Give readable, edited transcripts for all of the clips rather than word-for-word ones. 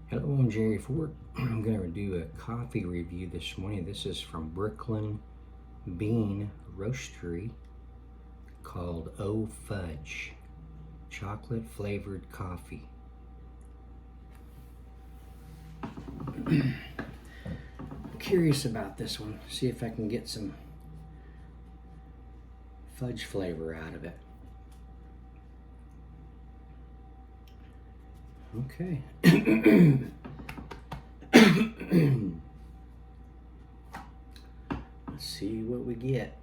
Hello, I'm Jerry Ford. I'm going to do a coffee review this morning. This is from Brooklyn Bean Roastery called FUDGE, chocolate flavored coffee. I'm curious about this one. See if I can get some fudge flavor out of it. Okay. Let's see what we get.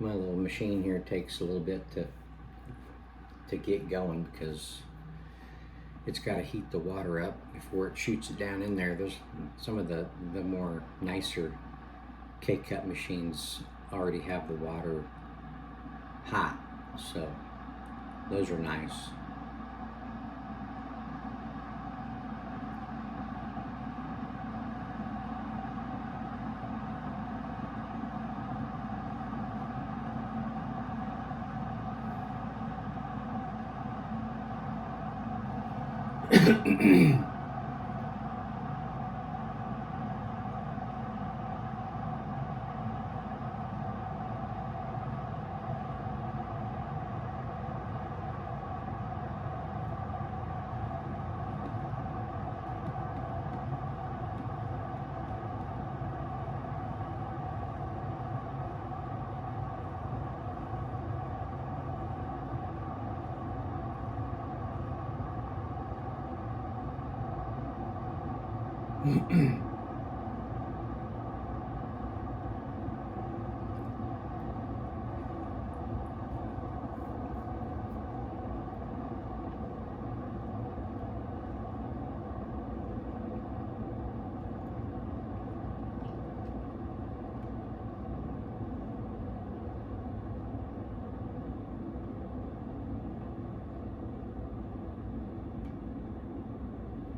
My little machine here takes a little bit to get going because it's got to heat the water up before it shoots it down in there. There's some of the more nicer K-Cup machines already have the water hot, so those are nice.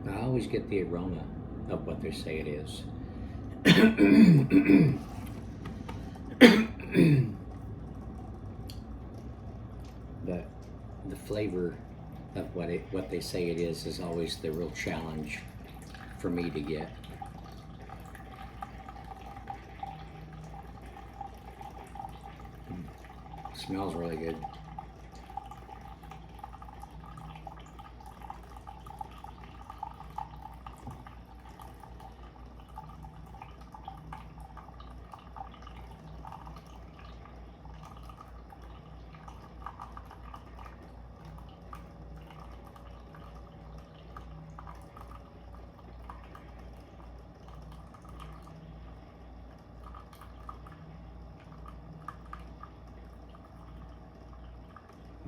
I always get the aroma of what they say it is. But the flavor of what they say it is always the real challenge for me to get. Smells really good.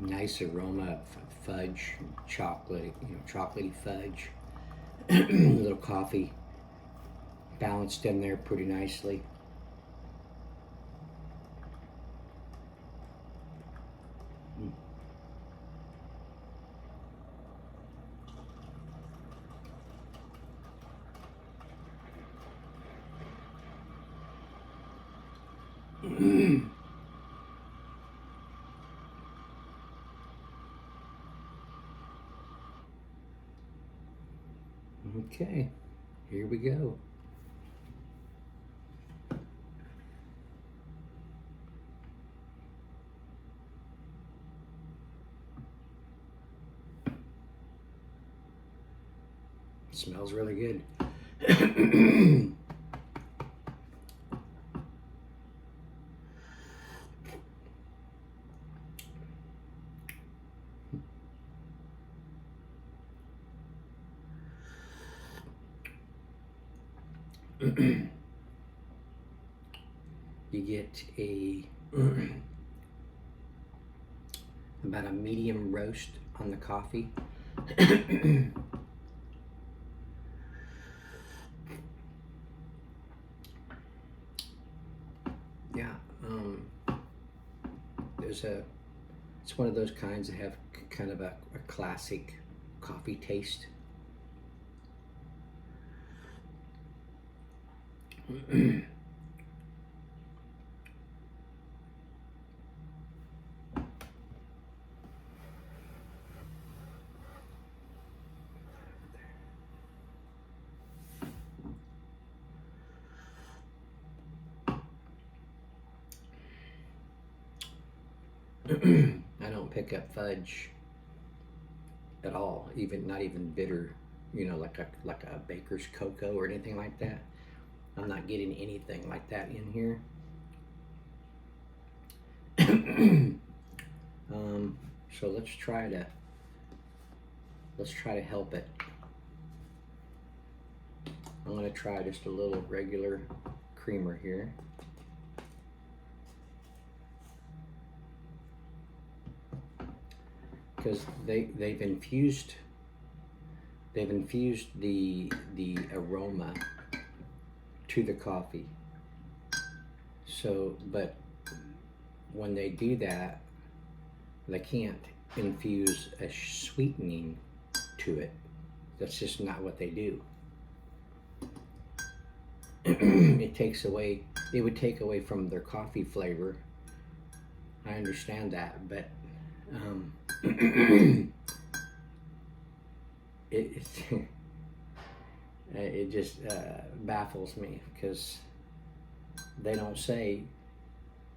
Nice aroma of fudge, chocolate, chocolatey fudge. A little coffee balanced in there pretty nicely. Okay, here we go. It smells really good. You get about a medium roast on the coffee. Yeah, it's one of those kinds that have kind of a classic coffee taste. I don't pick up fudge at all, even not even bitter, like a baker's cocoa or anything like that. I'm not getting anything like that in here. So let's try to help it. I'm going to try just a little regular creamer here. Because they've infused the aroma to the coffee. So, but when they do that, they can't infuse a sweetening to it. That's just not what they do. It would take away from their coffee flavor. I understand that, but it just baffles me, because they don't say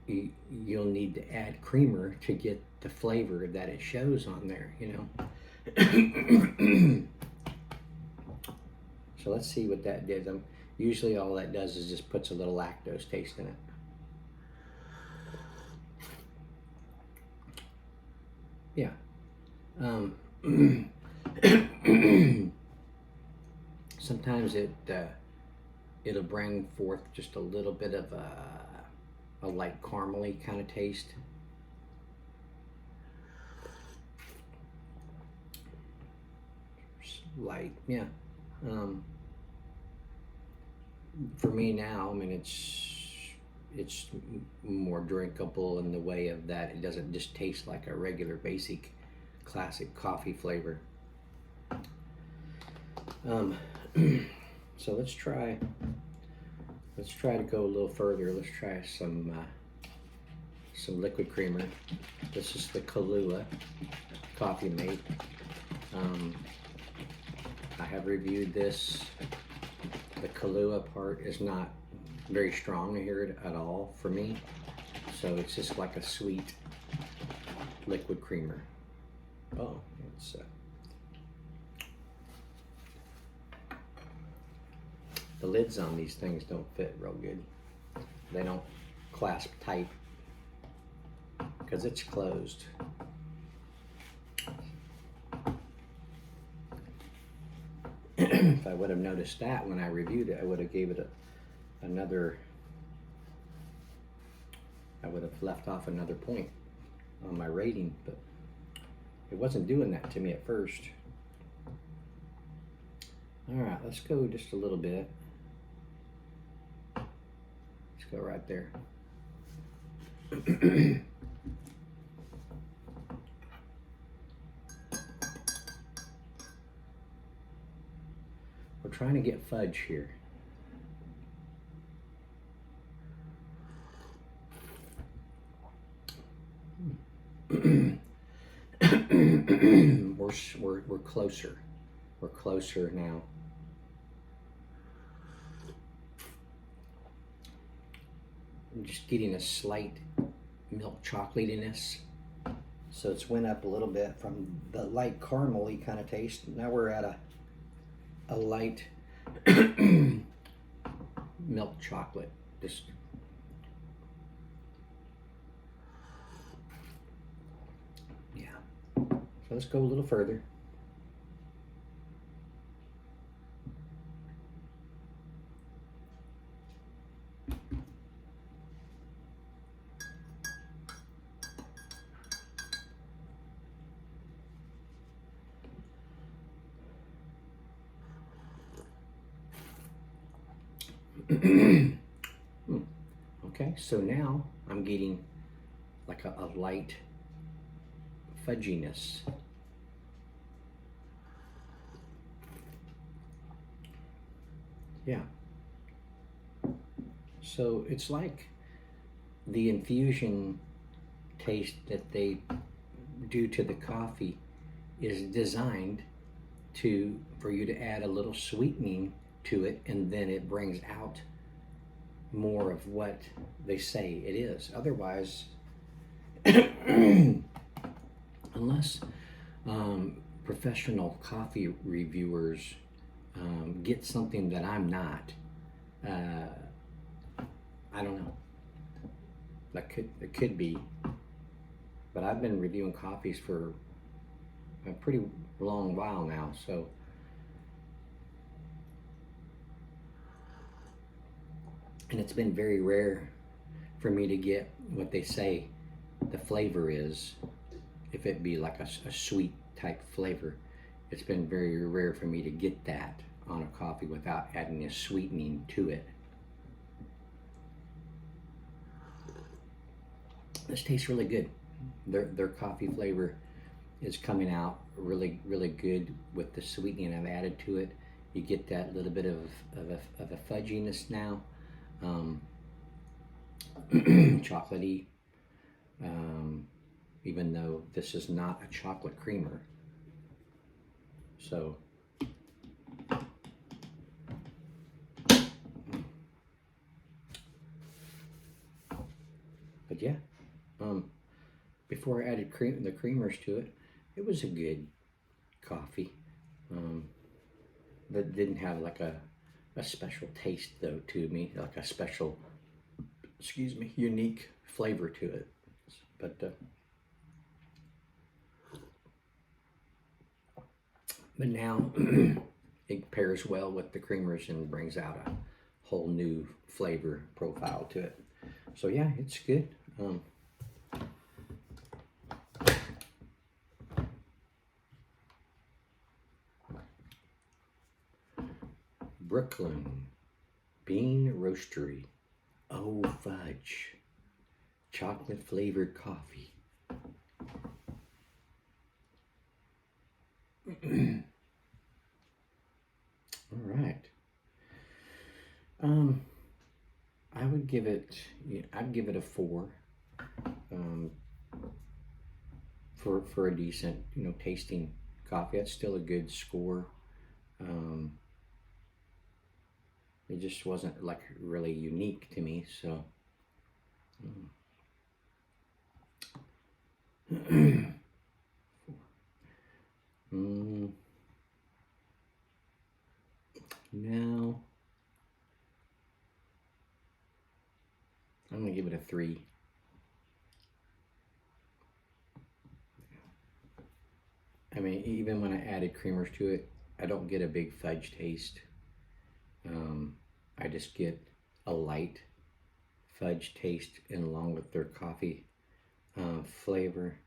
you'll need to add creamer to get the flavor that it shows on there, So let's see what that did. Usually all that does is just puts a little lactose taste in it. Yeah. Sometimes it'll bring forth just a little bit of a light caramely kind of taste. Light, yeah. For me now, I mean, it's more drinkable in the way of that it doesn't just taste like a regular basic classic coffee flavor. So let's try to go a little further. Let's try some liquid creamer. This is the Kahlua Coffee Mate. I have reviewed this. The Kahlua part is not very strong here at all for me, so it's just like a sweet liquid creamer. Oh, it's the lids on these things don't fit real good. They don't clasp tight because it's closed. If I would have noticed that when I reviewed it, I would have gave it I would have left off another point on my rating, but it wasn't doing that to me at first. All right, let's go just a little bit. Let's go right there. We're trying to get fudge here. We're closer. We're closer now. I'm just getting a slight milk chocolatiness. So it's went up a little bit from the light caramely kind of taste. Now we're at a light milk chocolate. Just yeah. So let's go a little further. Okay, so now I'm getting like a light fudginess. Yeah. So it's like the infusion taste that they do to the coffee is designed to for you to add a little sweetening to it, and then it brings out more of what they say it is. Otherwise, unless professional coffee reviewers get something that I'm not, I don't know. It could be, but I've been reviewing coffees for a pretty long while now, so and it's been very rare for me to get what they say the flavor is. If it be like a sweet type flavor, it's been very rare for me to get that on a coffee without adding a sweetening to it. This tastes really good. Their coffee flavor is coming out really good with the sweetening I've added to it. You get that little bit of a fudginess now, chocolatey, even though this is not a chocolate creamer. So but yeah, before I added the creamers to it, it was a good coffee. That didn't have like a special taste though to me, like a special, unique flavor to it. But now it pairs well with the creamers and brings out a whole new flavor profile to it. So yeah, it's good. Brooklyn Bean Roastery. Oh, fudge. Chocolate flavored coffee. All right. I would give it. I'd give it a 4. For a decent, tasting coffee, that's still a good score. It just wasn't like really unique to me, so. Now I'm gonna give it a 3. I mean, even when I added creamers to it, I don't get a big fudge taste. I just get a light fudge taste, and along with their coffee flavor.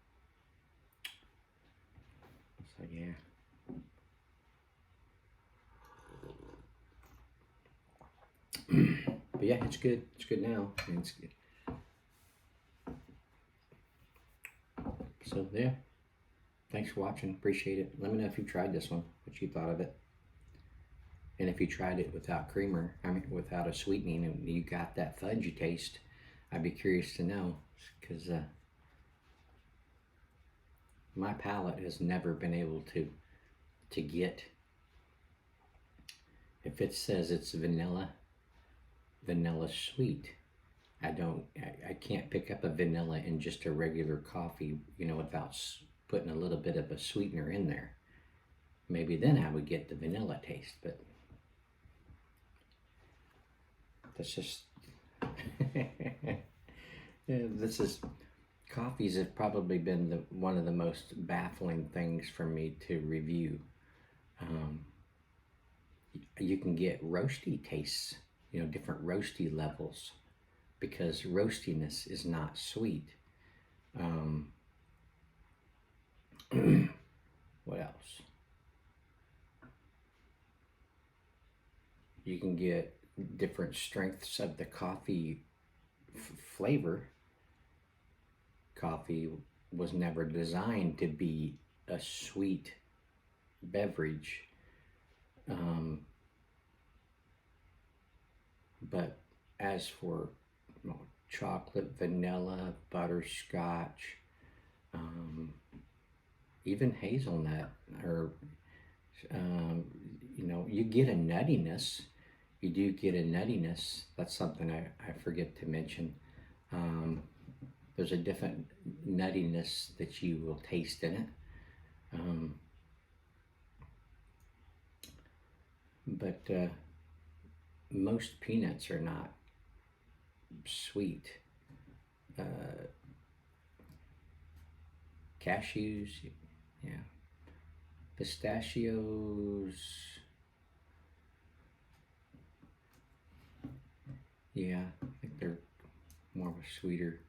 So yeah. But yeah, it's good. It's good now. It's good. So yeah. Thanks for watching. Appreciate it. Let me know if you tried this one, what you thought of it. And if you tried it without creamer, without a sweetening, and you got that fudgy taste, I'd be curious to know, because my palate has never been able to get, if it says it's vanilla sweet, I can't pick up a vanilla in just a regular coffee, without putting a little bit of a sweetener in there. Maybe then I would get the vanilla taste, but that's just coffees have probably been one of the most baffling things for me to review. You can get roasty tastes, different roasty levels, because roastiness is not sweet. What else? You can get different strengths of the coffee flavor. Coffee was never designed to be a sweet beverage. But as for chocolate, vanilla, butterscotch, even hazelnut, or you get a nuttiness. You do get a nuttiness. That's something I forget to mention. There's a different nuttiness that you will taste in it. But most peanuts are not sweet. Cashews, yeah. Pistachios, yeah, I think they're more of a sweeter.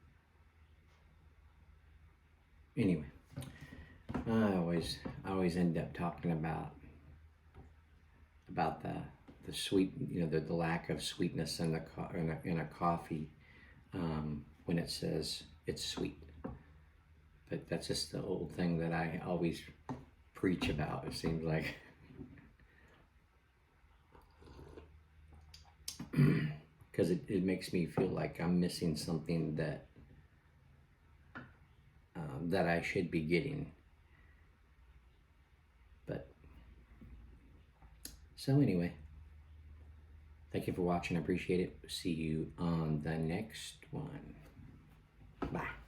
Anyway, I always end up talking about the sweet, the lack of sweetness in a coffee when it says it's sweet. But that's just the old thing that I always preach about, it seems like. Because it makes me feel like I'm missing something that I should be getting. But so anyway, thank you for watching. I appreciate it. See you on the next one. Bye.